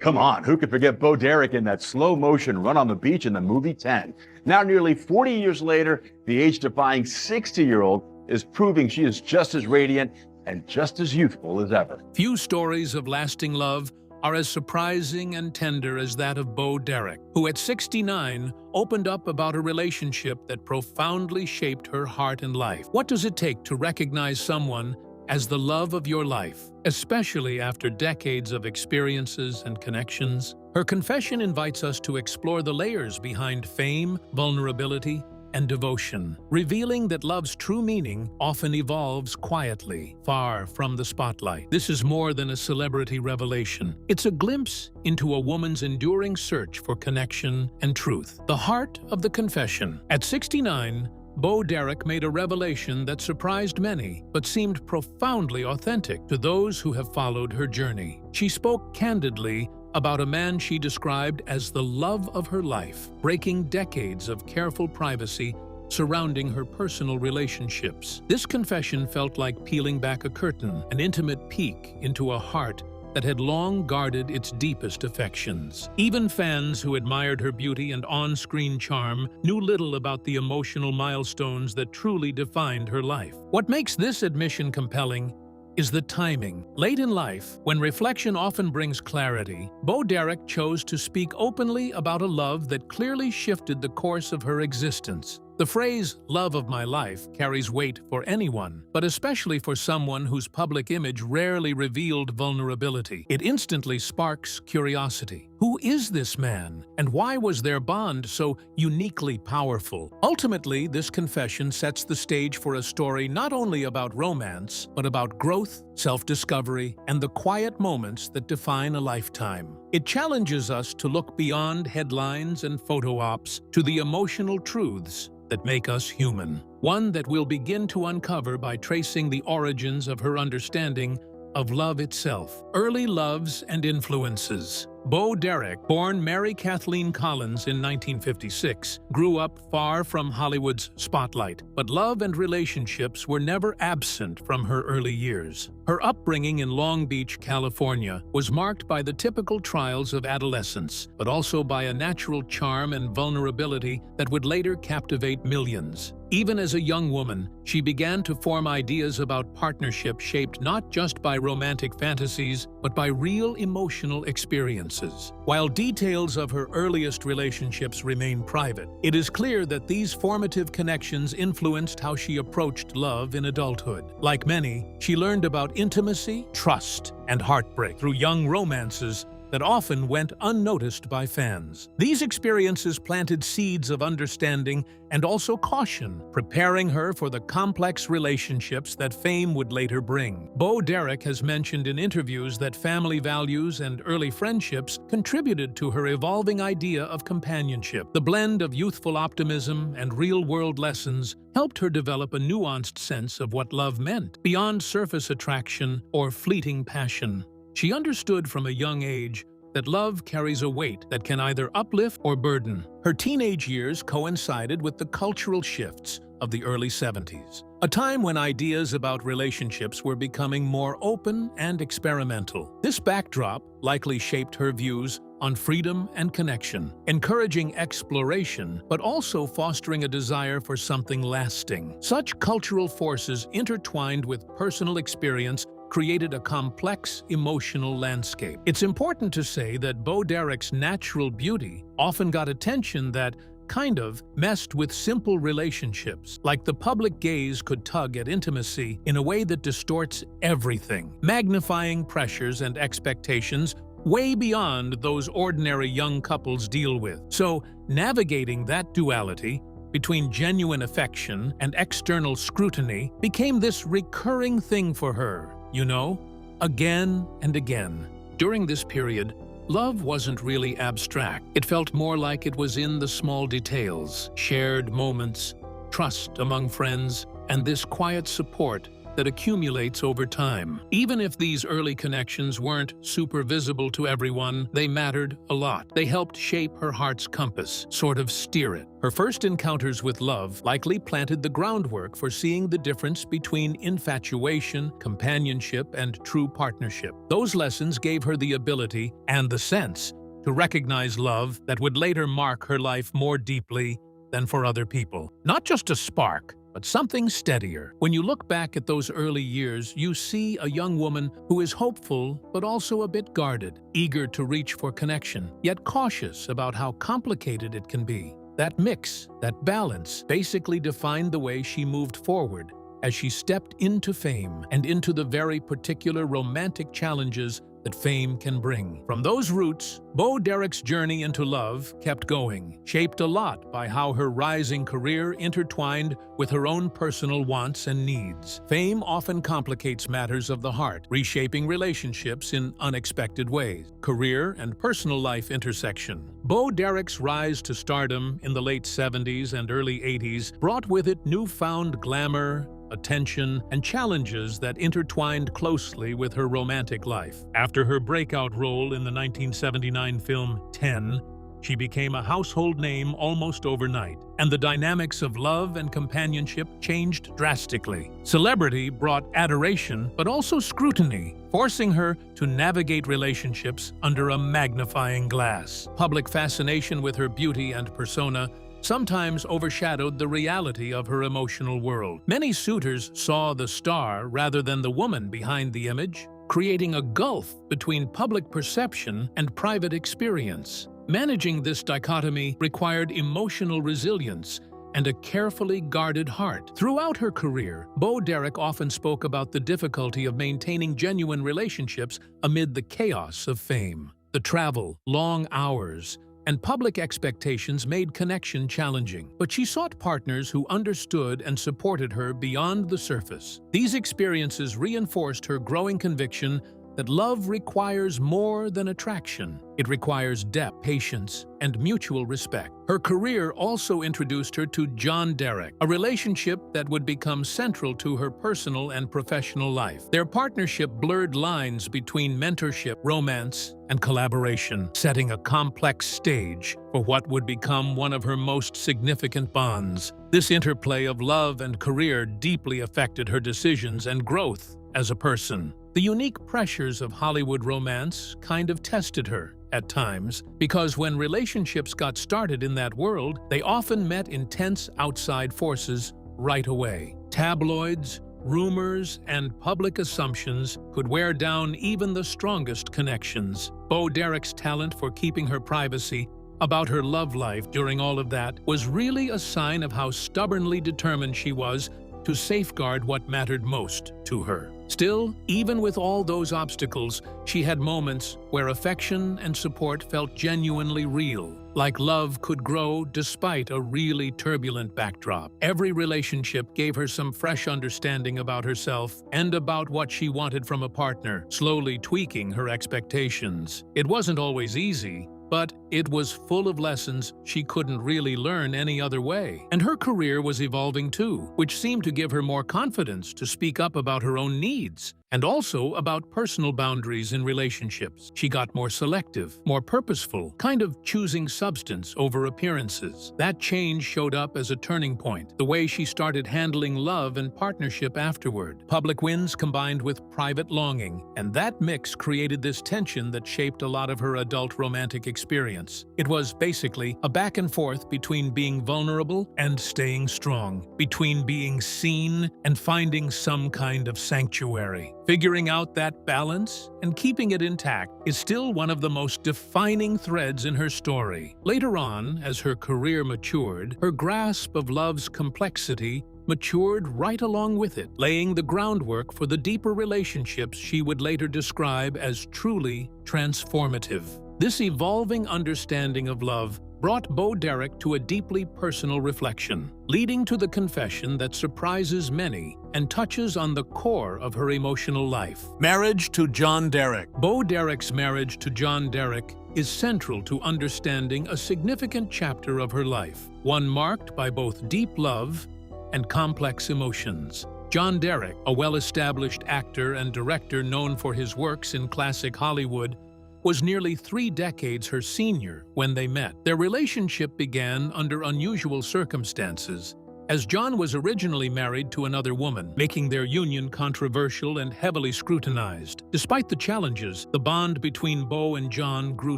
Come on, who could forget Bo Derek in that slow-motion run on the beach in the movie 10? Now, nearly 40 years later, the age-defying 60-year-old is proving she is just as radiant and just as youthful as ever. Few stories of lasting love are as surprising and tender as that of Bo Derek, who at 69 opened up about a relationship that profoundly shaped her heart and life. What does it take to recognize someone as the love of your life, especially after decades of experiences and connections? Her confession invites us to explore the layers behind fame, vulnerability, and devotion, revealing that love's true meaning often evolves quietly, far from the spotlight. This is more than a celebrity revelation. It's a glimpse into a woman's enduring search for connection and truth. The heart of the confession. At 69, Bo Derek made a revelation that surprised many, but seemed profoundly authentic to those who have followed her journey. She spoke candidly about a man she described as the love of her life, breaking decades of careful privacy surrounding her personal relationships. This confession felt like peeling back a curtain, an intimate peek into a heart that had long guarded its deepest affections. Even fans who admired her beauty and on-screen charm knew little about the emotional milestones that truly defined her life. What makes this admission compelling is the timing. Late in life, when reflection often brings clarity, Bo Derek chose to speak openly about a love that clearly shifted the course of her existence. The phrase, "love of my life," carries weight for anyone, but especially for someone whose public image rarely revealed vulnerability. It instantly sparks curiosity. Who is this man, and why was their bond so uniquely powerful? Ultimately, this confession sets the stage for a story not only about romance, but about growth, self-discovery, and the quiet moments that define a lifetime. It challenges us to look beyond headlines and photo ops to the emotional truths that make us human. One that we'll begin to uncover by tracing the origins of her understanding of love itself. Early loves and influences. Bo Derek, born Mary Kathleen Collins in 1956, grew up far from Hollywood's spotlight, but love and relationships were never absent from her early years. Her upbringing in Long Beach, California, was marked by the typical trials of adolescence, but also by a natural charm and vulnerability that would later captivate millions. Even as a young woman, she began to form ideas about partnership shaped not just by romantic fantasies, but by real emotional experiences. While details of her earliest relationships remain private, it is clear that these formative connections influenced how she approached love in adulthood. Like many, she learned about intimacy, trust, and heartbreak through young romances that often went unnoticed by fans. These experiences planted seeds of understanding and also caution, preparing her for the complex relationships that fame would later bring. Bo Derek has mentioned in interviews that family values and early friendships contributed to her evolving idea of companionship. The blend of youthful optimism and real-world lessons helped her develop a nuanced sense of what love meant, beyond surface attraction or fleeting passion. She understood from a young age that love carries a weight that can either uplift or burden. Her teenage years coincided with the cultural shifts of the early 70s, a time when ideas about relationships were becoming more open and experimental. This backdrop likely shaped her views on freedom and connection, encouraging exploration, but also fostering a desire for something lasting. Such cultural forces intertwined with personal experience created a complex emotional landscape. It's important to say that Bo Derek's natural beauty often got attention that kind of messed with simple relationships, like the public gaze could tug at intimacy in a way that distorts everything, magnifying pressures and expectations way beyond those ordinary young couples deal with. So, navigating that duality between genuine affection and external scrutiny became this recurring thing for her. You know, again and again. During this period, love wasn't really abstract. It felt more like it was in the small details, shared moments, trust among friends, and this quiet support that accumulates over time. Even if these early connections weren't super visible to everyone, they mattered a lot. They helped shape her heart's compass, sort of steer it. Her first encounters with love likely planted the groundwork for seeing the difference between infatuation, companionship, and true partnership. Those lessons gave her the ability and the sense to recognize love that would later mark her life more deeply than for other people. Not just a spark, but something steadier. When you look back at those early years, you see a young woman who is hopeful but also a bit guarded, eager to reach for connection, yet cautious about how complicated it can be. That mix, that balance, basically defined the way she moved forward as she stepped into fame and into the very particular romantic challenges that fame can bring. From those roots, Bo Derek's journey into love kept going, shaped a lot by how her rising career intertwined with her own personal wants and needs. Fame often complicates matters of the heart, reshaping relationships in unexpected ways. Career and personal life intersection. Bo Derek's rise to stardom in the late 70s and early 80s brought with it newfound glamour, attention, and challenges that intertwined closely with her romantic life. After her breakout role in the 1979 film 10, she became a household name almost overnight, and the dynamics of love and companionship changed drastically. Celebrity brought adoration, but also scrutiny, forcing her to navigate relationships under a magnifying glass. Public fascination with her beauty and persona sometimes overshadowed the reality of her emotional world. Many suitors saw the star rather than the woman behind the image, creating a gulf between public perception and private experience. Managing this dichotomy required emotional resilience and a carefully guarded heart. Throughout her career, Bo Derek often spoke about the difficulty of maintaining genuine relationships amid the chaos of fame. The travel, long hours, and public expectations made connection challenging, but she sought partners who understood and supported her beyond the surface. These experiences reinforced her growing conviction that love requires more than attraction. It requires depth, patience, and mutual respect. Her career also introduced her to John Derek, a relationship that would become central to her personal and professional life. Their partnership blurred lines between mentorship, romance, and collaboration, setting a complex stage for what would become one of her most significant bonds. This interplay of love and career deeply affected her decisions and growth as a person. The unique pressures of Hollywood romance kind of tested her at times, because when relationships got started in that world, they often met intense outside forces right away. Tabloids, rumors, and public assumptions could wear down even the strongest connections. Bo Derek's talent for keeping her privacy about her love life during all of that was really a sign of how stubbornly determined she was to safeguard what mattered most to her. Still, even with all those obstacles, she had moments where affection and support felt genuinely real, like love could grow despite a really turbulent backdrop. Every relationship gave her some fresh understanding about herself and about what she wanted from a partner, slowly tweaking her expectations. It wasn't always easy, but it was full of lessons she couldn't really learn any other way. And her career was evolving too, which seemed to give her more confidence to speak up about her own needs and also about personal boundaries in relationships. She got more selective, more purposeful, kind of choosing substance over appearances. That change showed up as a turning point, the way she started handling love and partnership afterward. Public wins combined with private longing, and that mix created this tension that shaped a lot of her adult romantic experience. It was basically a back and forth between being vulnerable and staying strong, between being seen and finding some kind of sanctuary. Figuring out that balance and keeping it intact is still one of the most defining threads in her story. Later on, as her career matured, her grasp of love's complexity matured right along with it, laying the groundwork for the deeper relationships she would later describe as truly transformative. This evolving understanding of love brought Bo Derek to a deeply personal reflection, leading to the confession that surprises many and touches on the core of her emotional life. Marriage to John Derek. Bo Derek's marriage to John Derek is central to understanding a significant chapter of her life, one marked by both deep love and complex emotions. John Derek, a well-established actor and director known for his works in classic Hollywood, was nearly 3 decades her senior when they met. Their relationship began under unusual circumstances, as John was originally married to another woman, making their union controversial and heavily scrutinized. Despite the challenges, the bond between Beau and John grew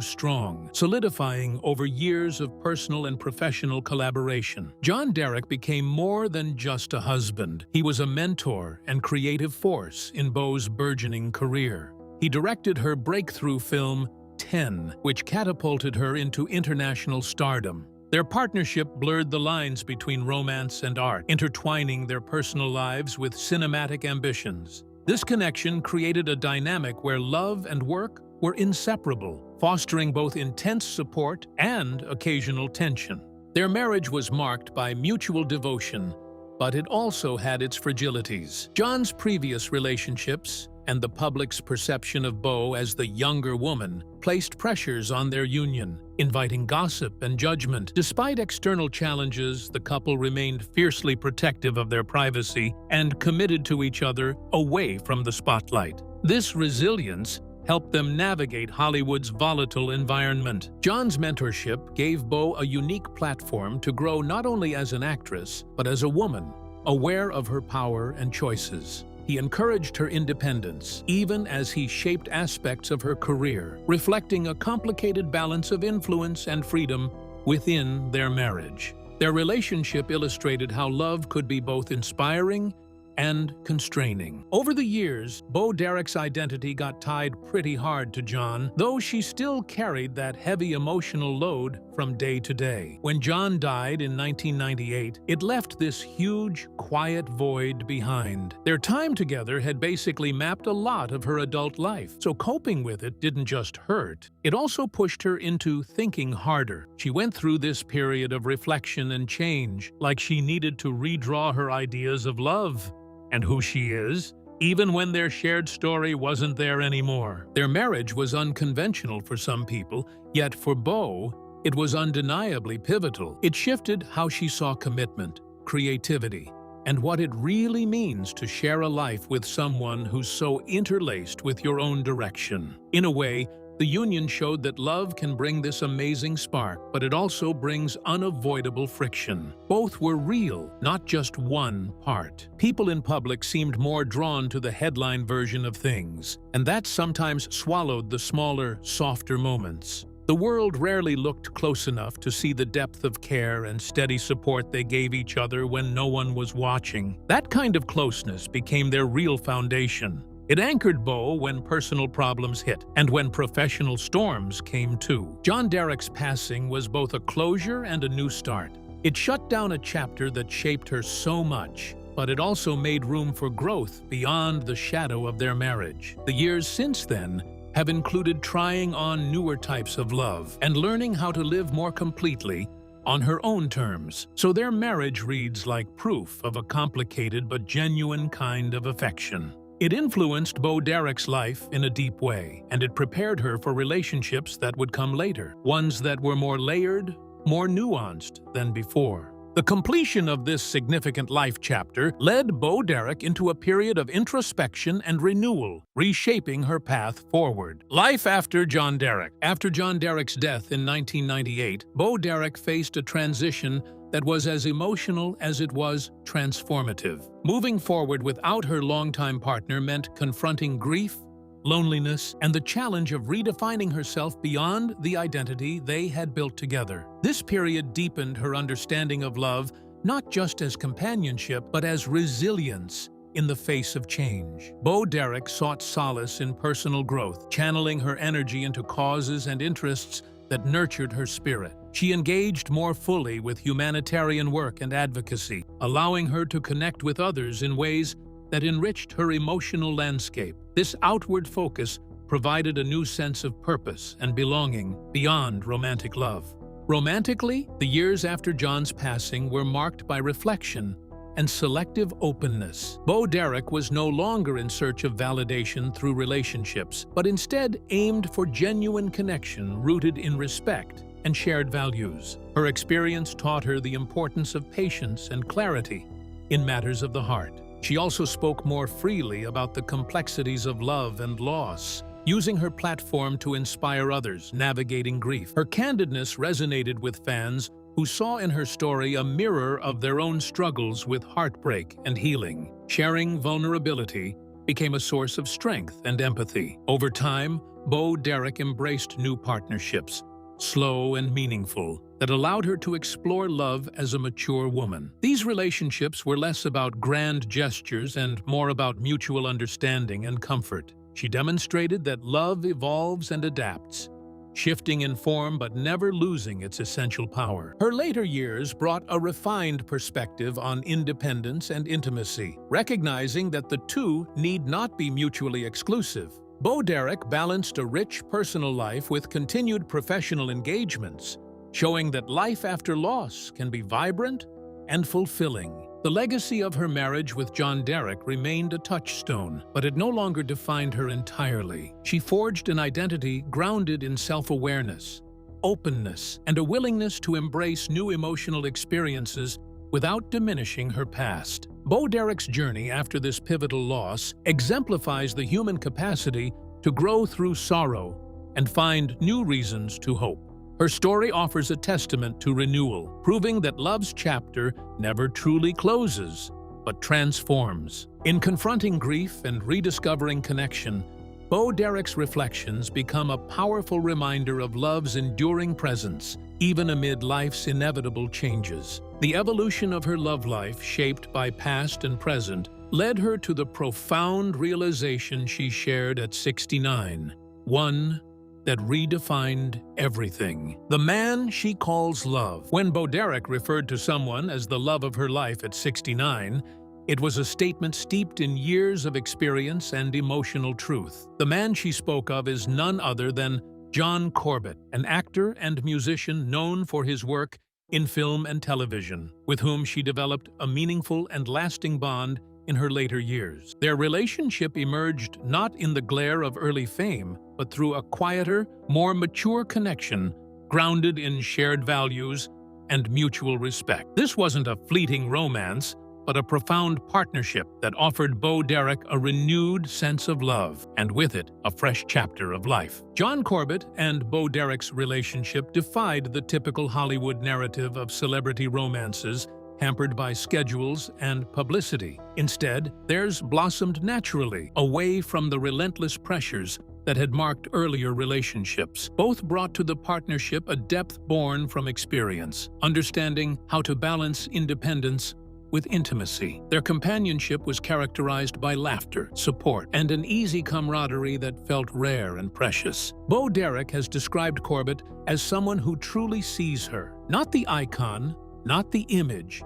strong, solidifying over years of personal and professional collaboration. John Derek became more than just a husband. He was a mentor and creative force in Beau's burgeoning career. He directed her breakthrough film, 10, which catapulted her into international stardom. Their partnership blurred the lines between romance and art, intertwining their personal lives with cinematic ambitions. This connection created a dynamic where love and work were inseparable, fostering both intense support and occasional tension. Their marriage was marked by mutual devotion, but it also had its fragilities. John's previous relationships and the public's perception of Beau as the younger woman placed pressures on their union, inviting gossip and judgment. Despite external challenges, the couple remained fiercely protective of their privacy and committed to each other away from the spotlight. This resilience helped them navigate Hollywood's volatile environment. John's mentorship gave Beau a unique platform to grow not only as an actress, but as a woman, aware of her power and choices. He encouraged her independence, even as he shaped aspects of her career, reflecting a complicated balance of influence and freedom within their marriage. Their relationship illustrated how love could be both inspiring and constraining. Over the years, Beau Derek's identity got tied pretty hard to John, though she still carried that heavy emotional load from day to day. When John died in 1998, it left this huge, quiet void behind. Their time together had basically mapped a lot of her adult life, so coping with it didn't just hurt, it also pushed her into thinking harder. She went through this period of reflection and change, like she needed to redraw her ideas of love and who she is, even when their shared story wasn't there anymore. Their marriage was unconventional for some people, yet for Beau, it was undeniably pivotal. It shifted how she saw commitment, creativity, and what it really means to share a life with someone who's so interlaced with your own direction. In a way, the union showed that love can bring this amazing spark, but it also brings unavoidable friction. Both were real, not just one part. People in public seemed more drawn to the headline version of things, and that sometimes swallowed the smaller, softer moments. The world rarely looked close enough to see the depth of care and steady support they gave each other when no one was watching. That kind of closeness became their real foundation. It anchored Beau when personal problems hit, and when professional storms came too. John Derek's passing was both a closure and a new start. It shut down a chapter that shaped her so much, but it also made room for growth beyond the shadow of their marriage. The years since then have included trying on newer types of love and learning how to live more completely on her own terms. So their marriage reads like proof of a complicated but genuine kind of affection. It influenced Beau Derek's life in a deep way, and it prepared her for relationships that would come later, ones that were more layered, more nuanced than before. The completion of this significant life chapter led Beau Derek into a period of introspection and renewal, reshaping her path forward. Life after John Derek. After John Derek's death in 1998, Beau Derek faced a transition that was as emotional as it was transformative. Moving forward without her longtime partner meant confronting grief, loneliness, and the challenge of redefining herself beyond the identity they had built together. This period deepened her understanding of love, not just as companionship, but as resilience in the face of change. Beau Derek sought solace in personal growth, channeling her energy into causes and interests that nurtured her spirit. She engaged more fully with humanitarian work and advocacy, allowing her to connect with others in ways that enriched her emotional landscape. This outward focus provided a new sense of purpose and belonging beyond romantic love. Romantically, the years after John's passing were marked by reflection and selective openness. Beau Derek was no longer in search of validation through relationships, but instead aimed for genuine connection rooted in respect and shared values. Her experience taught her the importance of patience and clarity in matters of the heart. She also spoke more freely about the complexities of love and loss, using her platform to inspire others navigating grief. Her candidness resonated with fans who saw in her story a mirror of their own struggles with heartbreak and healing. Sharing vulnerability became a source of strength and empathy. Over time, Bo Derek embraced new partnerships, slow and meaningful, that allowed her to explore love as a mature woman. These relationships were less about grand gestures and more about mutual understanding and comfort. She demonstrated that love evolves and adapts, shifting in form but never losing its essential power. Her later years brought a refined perspective on independence and intimacy, recognizing that the two need not be mutually exclusive. Bo Derek balanced a rich personal life with continued professional engagements, showing that life after loss can be vibrant and fulfilling. The legacy of her marriage with John Derek remained a touchstone, but it no longer defined her entirely. She forged an identity grounded in self-awareness, openness, and a willingness to embrace new emotional experiences without diminishing her past. Bo Derek's journey after this pivotal loss exemplifies the human capacity to grow through sorrow and find new reasons to hope. Her story offers a testament to renewal, proving that love's chapter never truly closes, but transforms. In confronting grief and rediscovering connection, Bo Derek's reflections become a powerful reminder of love's enduring presence, even amid life's inevitable changes. The evolution of her love life, shaped by past and present, led her to the profound realization she shared at 69, one that redefined everything. The man she calls love. When Bo Derek referred to someone as the love of her life at 69, it was a statement steeped in years of experience and emotional truth. The man she spoke of is none other than John Corbett, an actor and musician known for his work in film and television, with whom she developed a meaningful and lasting bond in her later years. Their relationship emerged not in the glare of early fame, but through a quieter, more mature connection grounded in shared values and mutual respect. This wasn't a fleeting romance, but a profound partnership that offered Bo Derek a renewed sense of love, and with it, a fresh chapter of life. John Corbett and Bo Derek's relationship defied the typical Hollywood narrative of celebrity romances hampered by schedules and publicity. Instead, theirs blossomed naturally, away from the relentless pressures that had marked earlier relationships. Both brought to the partnership a depth born from experience, understanding how to balance independence with intimacy. Their companionship was characterized by laughter, support, and an easy camaraderie that felt rare and precious. Bo Derek has described Corbett as someone who truly sees her, not the icon, not the image,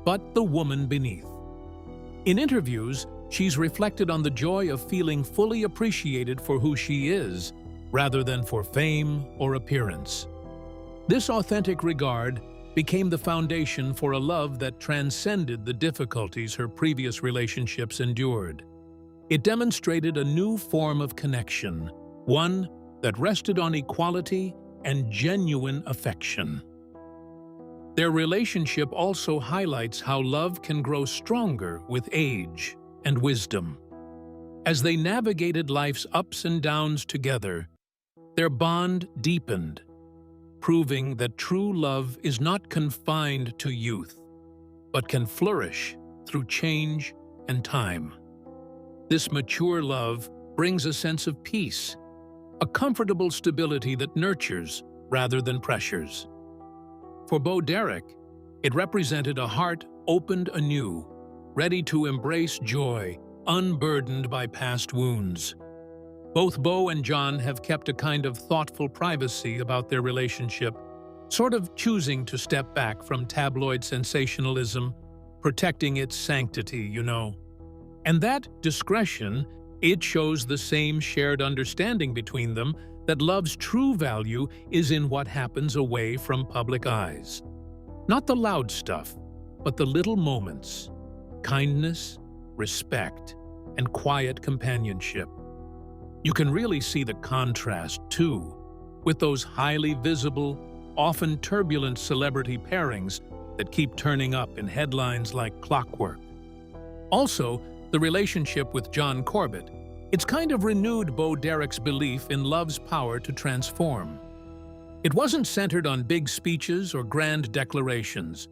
but the woman beneath. In interviews, she's reflected on the joy of feeling fully appreciated for who she is, rather than for fame or appearance. This authentic regard became the foundation for a love that transcended the difficulties her previous relationships endured. It demonstrated a new form of connection, one that rested on equality and genuine affection. Their relationship also highlights how love can grow stronger with age and wisdom. As they navigated life's ups and downs together, their bond deepened, proving that true love is not confined to youth, but can flourish through change and time. This mature love brings a sense of peace, a comfortable stability that nurtures rather than pressures. For Bo Derek, it represented a heart opened anew, ready to embrace joy, unburdened by past wounds. Both Bo and John have kept a kind of thoughtful privacy about their relationship, sort of choosing to step back from tabloid sensationalism, protecting its sanctity, you know. And that discretion, it shows the same shared understanding between them that love's true value is in what happens away from public eyes. Not the loud stuff, but the little moments, kindness, respect, and quiet companionship. You can really see the contrast, too, with those highly visible, often turbulent celebrity pairings that keep turning up in headlines like clockwork. Also, the relationship with John Corbett. It's kind of renewed Bo Derek's belief in love's power to transform. It wasn't centered on big speeches or grand declarations.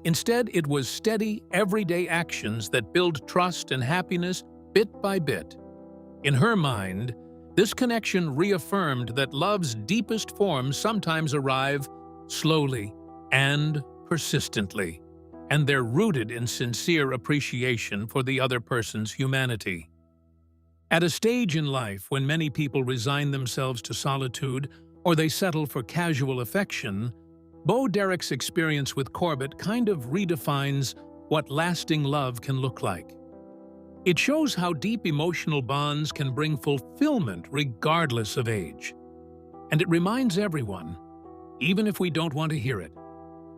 Instead, it was steady, everyday actions that build trust and happiness bit by bit. In her mind, this connection reaffirmed that love's deepest forms sometimes arrive slowly and persistently, and they're rooted in sincere appreciation for the other person's humanity. At a stage in life when many people resign themselves to solitude or they settle for casual affection, Bo Derek's experience with Corbett kind of redefines what lasting love can look like. It shows how deep emotional bonds can bring fulfillment regardless of age. And it reminds everyone, even if we don't want to hear it,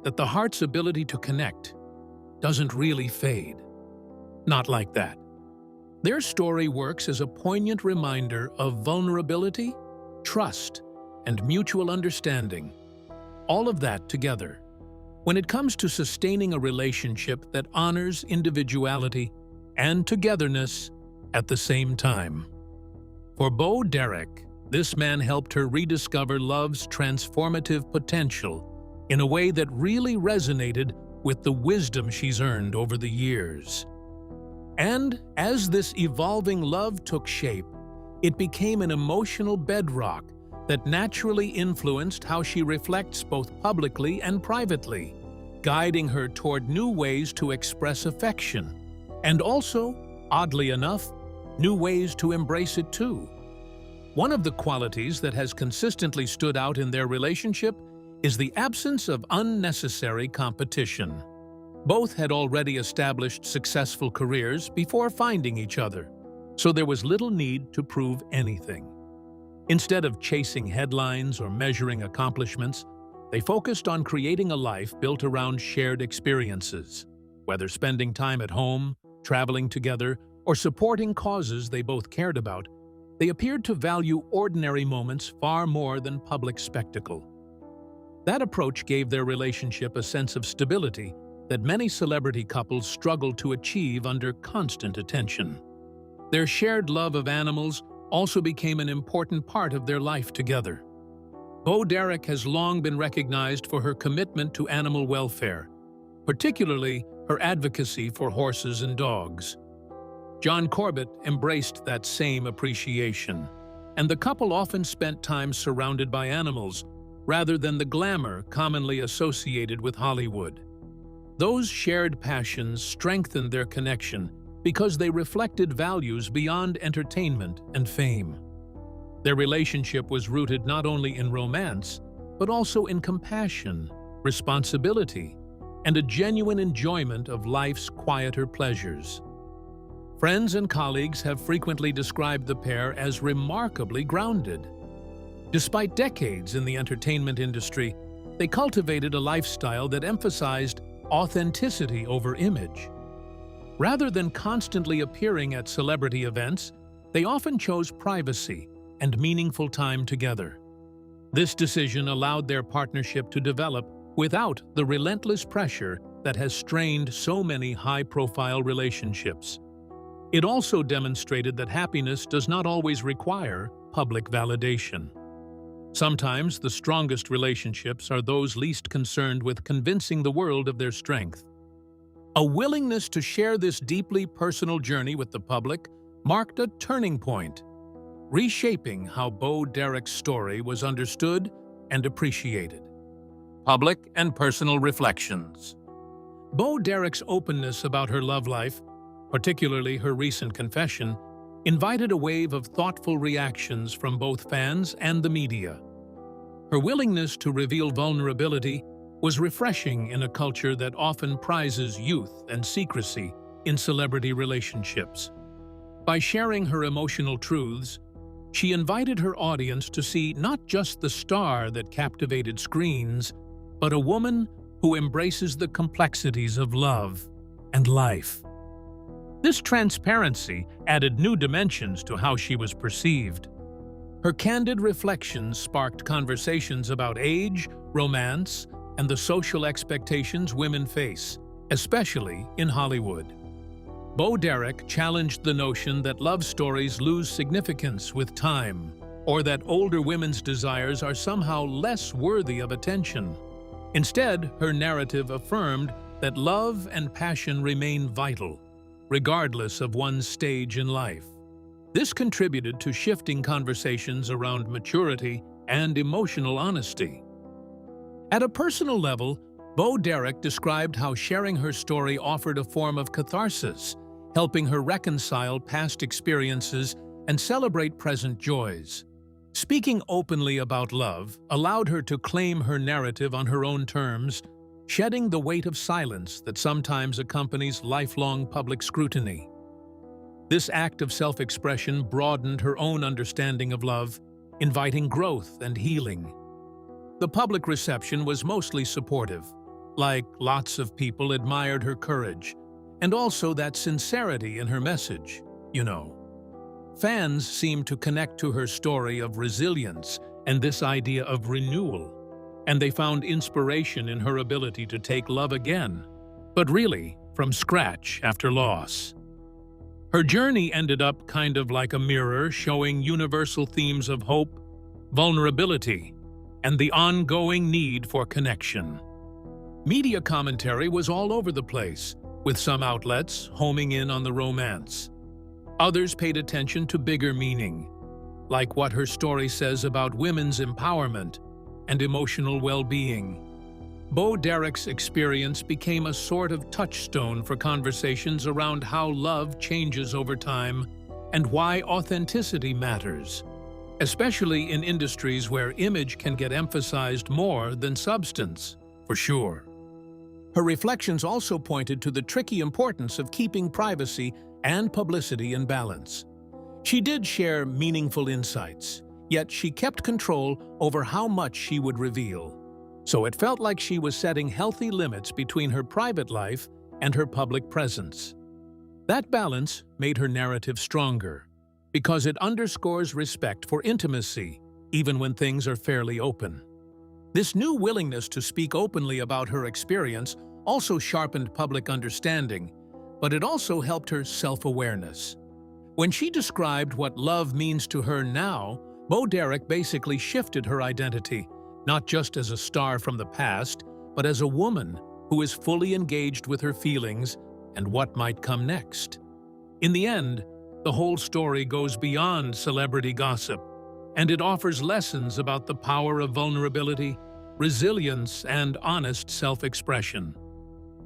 that the heart's ability to connect doesn't really fade. Not like that. Their story works as a poignant reminder of vulnerability, trust, and mutual understanding. All of that together. When it comes to sustaining a relationship that honors individuality and togetherness at the same time. For Bo Derek, this man helped her rediscover love's transformative potential in a way that really resonated with the wisdom she's earned over the years. And as this evolving love took shape, it became an emotional bedrock that naturally influenced how she reflects both publicly and privately, guiding her toward new ways to express affection, and also, oddly enough, new ways to embrace it too. One of the qualities that has consistently stood out in their relationship is the absence of unnecessary competition. Both had already established successful careers before finding each other, so there was little need to prove anything. Instead of chasing headlines or measuring accomplishments, they focused on creating a life built around shared experiences. Whether spending time at home, traveling together, or supporting causes they both cared about, they appeared to value ordinary moments far more than public spectacle. That approach gave their relationship a sense of stability that many celebrity couples struggle to achieve under constant attention. Their shared love of animals also became an important part of their life together. Bo Derek has long been recognized for her commitment to animal welfare, particularly her advocacy for horses and dogs. John Corbett embraced that same appreciation, and the couple often spent time surrounded by animals rather than the glamour commonly associated with Hollywood. Those shared passions strengthened their connection because they reflected values beyond entertainment and fame. Their relationship was rooted not only in romance, but also in compassion, responsibility, and a genuine enjoyment of life's quieter pleasures. Friends and colleagues have frequently described the pair as remarkably grounded. Despite decades in the entertainment industry, they cultivated a lifestyle that emphasized authenticity over image. Rather than constantly appearing at celebrity events, they often chose privacy and meaningful time together. This decision allowed their partnership to develop without the relentless pressure that has strained so many high-profile relationships. It also demonstrated that happiness does not always require public validation. Sometimes the strongest relationships are those least concerned with convincing the world of their strength. A willingness to share this deeply personal journey with the public marked a turning point, reshaping how Bo Derek's story was understood and appreciated. Public and personal reflections. Bo Derek's openness about her love life, particularly her recent confession, invited a wave of thoughtful reactions from both fans and the media. Her willingness to reveal vulnerability was refreshing in a culture that often prizes youth and secrecy in celebrity relationships. By sharing her emotional truths, she invited her audience to see not just the star that captivated screens, but a woman who embraces the complexities of love and life. This transparency added new dimensions to how she was perceived. Her candid reflections sparked conversations about age, romance, and the social expectations women face, especially in Hollywood. Bo Derek challenged the notion that love stories lose significance with time, or that older women's desires are somehow less worthy of attention. Instead, her narrative affirmed that love and passion remain vital, regardless of one's stage in life. This contributed to shifting conversations around maturity and emotional honesty. At a personal level, Bo Derek described how sharing her story offered a form of catharsis, helping her reconcile past experiences and celebrate present joys. Speaking openly about love allowed her to claim her narrative on her own terms, shedding the weight of silence that sometimes accompanies lifelong public scrutiny. This act of self-expression broadened her own understanding of love, inviting growth and healing. The public reception was mostly supportive, like lots of people admired her courage, and also that sincerity in her message, you know. Fans seemed to connect to her story of resilience and this idea of renewal, and they found inspiration in her ability to take love again, but really from scratch after loss. Her journey ended up kind of like a mirror showing universal themes of hope, vulnerability, and the ongoing need for connection. Media commentary was all over the place, with some outlets homing in on the romance. Others paid attention to bigger meaning, like what her story says about women's empowerment and emotional well-being. Bo Derek's experience became a sort of touchstone for conversations around how love changes over time and why authenticity matters, especially in industries where image can get emphasized more than substance, for sure. Her reflections also pointed to the tricky importance of keeping privacy and publicity in balance. She did share meaningful insights, yet she kept control over how much she would reveal. So it felt like she was setting healthy limits between her private life and her public presence. That balance made her narrative stronger, because it underscores respect for intimacy, even when things are fairly open. This new willingness to speak openly about her experience also sharpened public understanding, but it also helped her self-awareness. When she described what love means to her now, Bo Derek basically shifted her identity, not just as a star from the past, but as a woman who is fully engaged with her feelings and what might come next. In the end, the whole story goes beyond celebrity gossip, and it offers lessons about the power of vulnerability, resilience, and honest self-expression.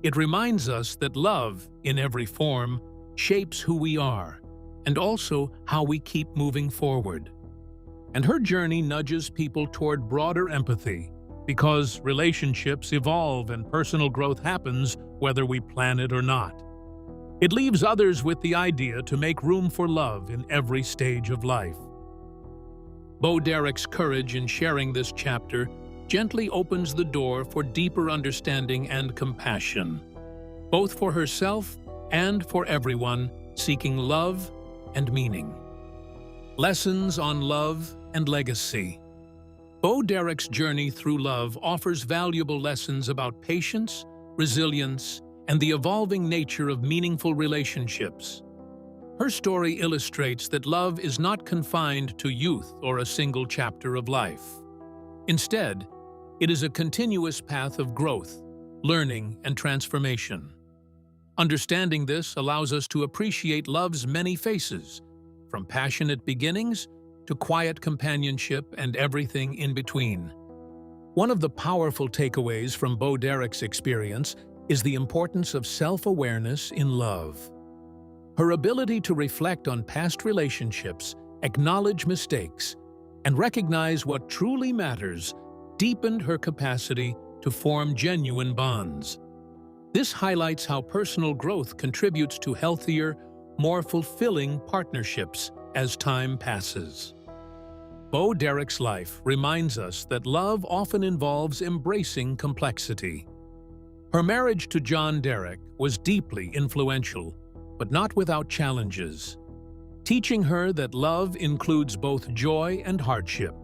It reminds us that love, in every form, shapes who we are, and also how we keep moving forward. And her journey nudges people toward broader empathy, because relationships evolve and personal growth happens whether we plan it or not. It leaves others with the idea to make room for love in every stage of life. Bo Derek's courage in sharing this chapter gently opens the door for deeper understanding and compassion, both for herself and for everyone seeking love and meaning. Lessons on love and legacy. Bo Derek's journey through love offers valuable lessons about patience, resilience, and the evolving nature of meaningful relationships. Her story illustrates that love is not confined to youth or a single chapter of life. Instead, it is a continuous path of growth, learning, and transformation. Understanding this allows us to appreciate love's many faces, from passionate beginnings to quiet companionship and everything in between. One of the powerful takeaways from Bo Derek's experience is the importance of self-awareness in love. Her ability to reflect on past relationships, acknowledge mistakes, and recognize what truly matters deepened her capacity to form genuine bonds. This highlights how personal growth contributes to healthier, more fulfilling partnerships as time passes. Bo Derek's life reminds us that love often involves embracing complexity. Her marriage to John Derek was deeply influential, but not without challenges, teaching her that love includes both joy and hardship.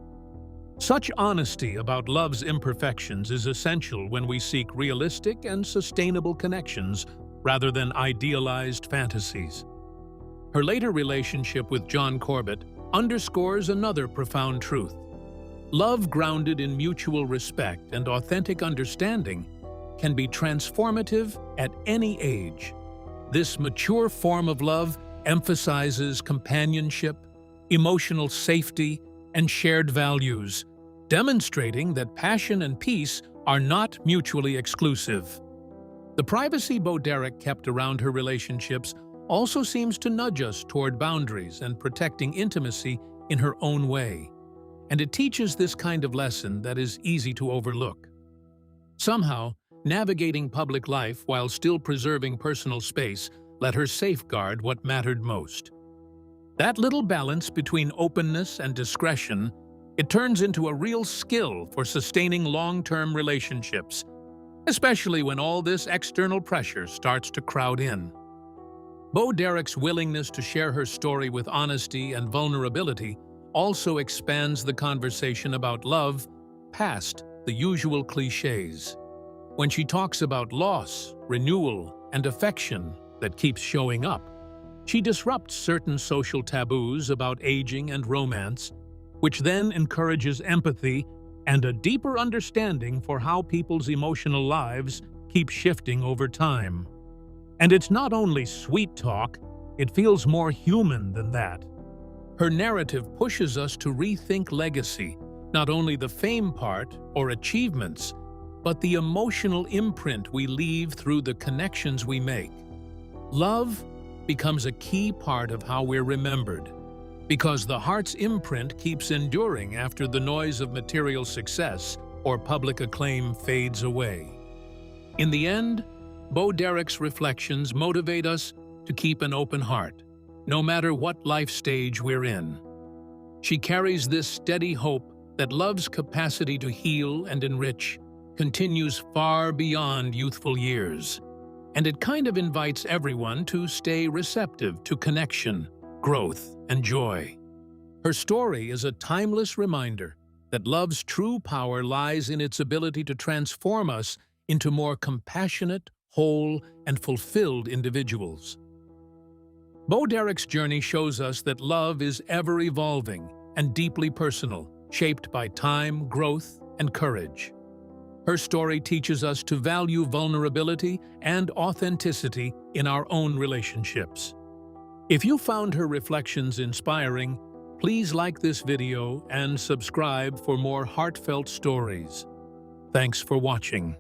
Such honesty about love's imperfections is essential when we seek realistic and sustainable connections rather than idealized fantasies. Her later relationship with John Corbett underscores another profound truth. Love grounded in mutual respect and authentic understanding can be transformative at any age. This mature form of love emphasizes companionship, emotional safety, and shared values, demonstrating that passion and peace are not mutually exclusive. The privacy Bo Derek kept around her relationships also seems to nudge us toward boundaries and protecting intimacy in her own way. And it teaches this kind of lesson that is easy to overlook. Somehow, navigating public life while still preserving personal space let her safeguard what mattered most. That little balance between openness and discretion, it turns into a real skill for sustaining long-term relationships, especially when all this external pressure starts to crowd in. Bo Derek's willingness to share her story with honesty and vulnerability also expands the conversation about love past the usual cliches. When she talks about loss, renewal, and affection that keeps showing up, she disrupts certain social taboos about aging and romance, which then encourages empathy and a deeper understanding for how people's emotional lives keep shifting over time. And it's not only sweet talk, it feels more human than that. Her narrative pushes us to rethink legacy, not only the fame part or achievements, but the emotional imprint we leave through the connections we make. Love becomes a key part of how we're remembered, because the heart's imprint keeps enduring after the noise of material success or public acclaim fades away. In the end, Bo Derek's reflections motivate us to keep an open heart, no matter what life stage we're in. She carries this steady hope that love's capacity to heal and enrich continues far beyond youthful years, and it kind of invites everyone to stay receptive to connection, growth, and joy. Her story is a timeless reminder that love's true power lies in its ability to transform us into more compassionate, whole, and fulfilled individuals. Bo Derek's journey shows us that love is ever-evolving and deeply personal, shaped by time, growth, and courage. Her story teaches us to value vulnerability and authenticity in our own relationships. If you found her reflections inspiring, please like this video and subscribe for more heartfelt stories. Thanks for watching.